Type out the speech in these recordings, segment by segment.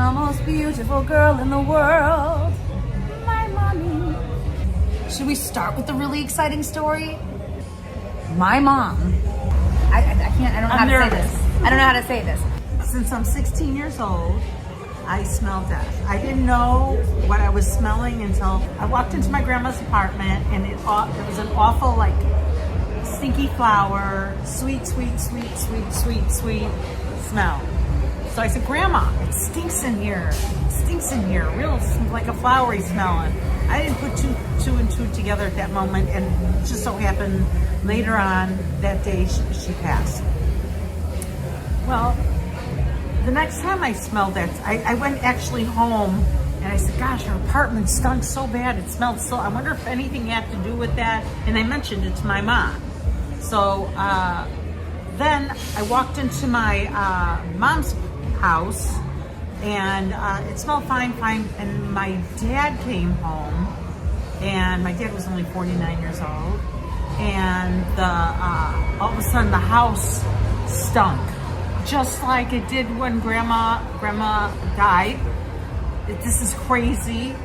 the most beautiful girl in the world, my mommy. Should we start with the really exciting story? My mom. I don't know how to say this. I don't know how to say this. Since I'm 16 years old, I smell death. I didn't know what I was smelling until I walked into my grandma's apartment, and it was an awful, like, stinky flower, sweet smell. So I said, Grandma, it stinks in here. It stinks in here. Real, like a flowery smell. And I didn't put two and two together at that moment, and it just so happened later on that day she passed. Well, the next time I smelled that, I went actually home, and I said, gosh, her apartment stunk so bad. It smelled so, I wonder if anything had to do with that. And I mentioned it to my mom. So then I walked into my mom's house, and it smelled fine. And my dad came home, and my dad was only 49 years old. And all of a sudden the house stunk, just like it did when Grandma died. This is crazy.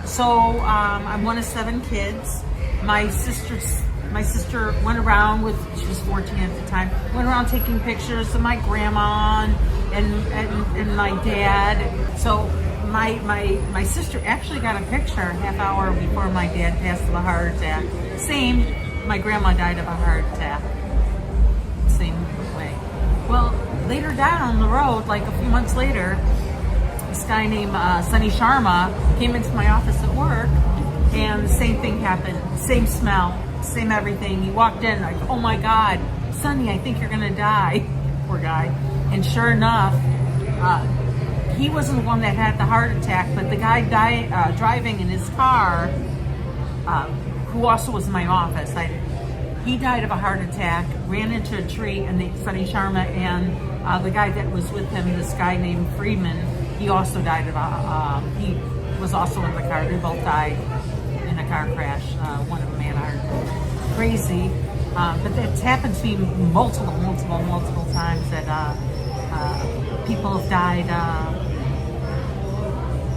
So I'm one of 7 kids. My sister went around she was 14 at the time, went around taking pictures of my grandma and my dad. So my sister actually got a picture a half hour before my dad passed of a heart attack. Same, my grandma died of a heart attack. Same way. Well, later down the road, like a few months later, this guy named Sonny Sharma came into my office at work, and the same thing happened. Same smell, same everything. He walked in like, oh my God, Sonny, I think you're gonna die. Poor guy. And sure enough, he wasn't the one that had the heart attack, but the guy driving in his car, who also was in my office, he died of a heart attack, ran into a tree, and Sonny Sharma and the guy that was with him, this guy named Freeman, he also died he was also in the car. They both died in a car crash. One of them had a heart attack. Crazy. But that's happened to me multiple times that people have died,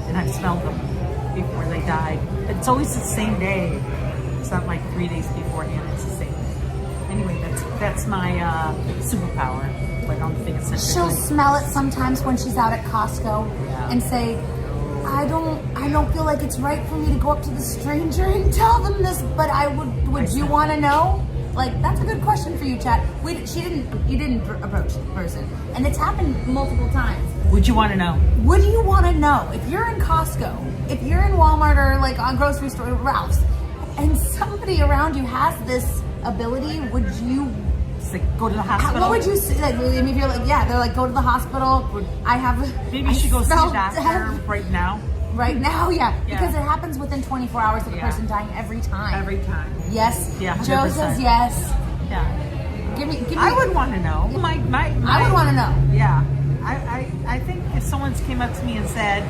and I've smelled them before they died. But it's always the same day. It's not like 3 days beforehand. It's the same day. Anyway, that's my superpower. I don't think it's She'll smell it sometimes when she's out at Costco and say, I don't feel like it's right for me to go up to the stranger and tell them this, but would you want to know? Like, that's a good question for you, Chad. You didn't approach the person, and it's happened multiple times. Would you want to know? Would you want to know if you're in Costco, if you're in Walmart or like a grocery store, Ralph's, and somebody around you has this ability? Would you? Like, go to the hospital. What would you say? Like, if you're like, yeah, they're like, go to the hospital. Maybe you should go see a doctor right now. Right now, yeah. Because it happens within 24 hours of the person dying every time. Every time. Yes. Yeah. 100%. Joe says yes. Yeah. Give me. I would want to know. I would want to know. Yeah. I think if someone came up to me and said,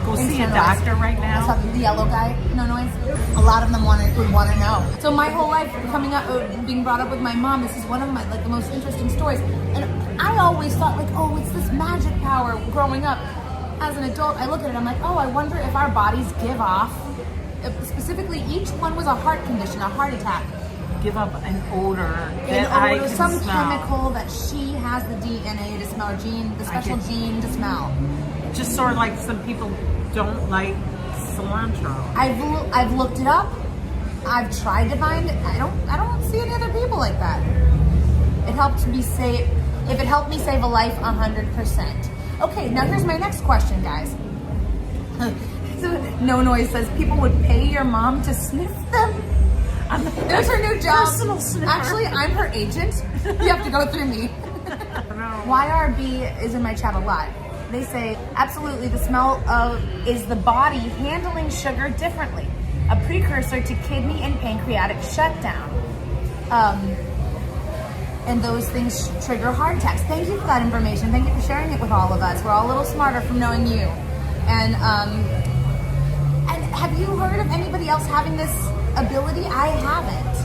go see a doctor right now. That's the yellow guy, no noise. A lot of them would want to know. So my whole life coming up, being brought up with my mom, this is one of my the most interesting stories. And I always thought like, oh, it's this magic power growing up. As an adult, I look at it, I'm like, oh, I wonder if our bodies give off, specifically each one was a heart condition, a heart attack. Give up an odor I can some smell. Chemical that she has the DNA to smell, the special gene to smell. Just sort of like some people don't like cilantro. I've looked it up. I've tried to find it. I don't see any other people like that. It helped me save. If it helped me save a life, 100%. Okay, now here's my next question, guys. So, No Noise says people would pay your mom to sniff them. There's her new job. Personal sniffer. Actually, I'm her agent. You have to go through me. YRB is in my chat a lot. They say, absolutely, the smell is the body handling sugar differently, a precursor to kidney and pancreatic shutdown. And those things trigger heart attacks. Thank you for that information. Thank you for sharing it with all of us. We're all a little smarter from knowing you. And have you heard of anybody else having this ability? I haven't.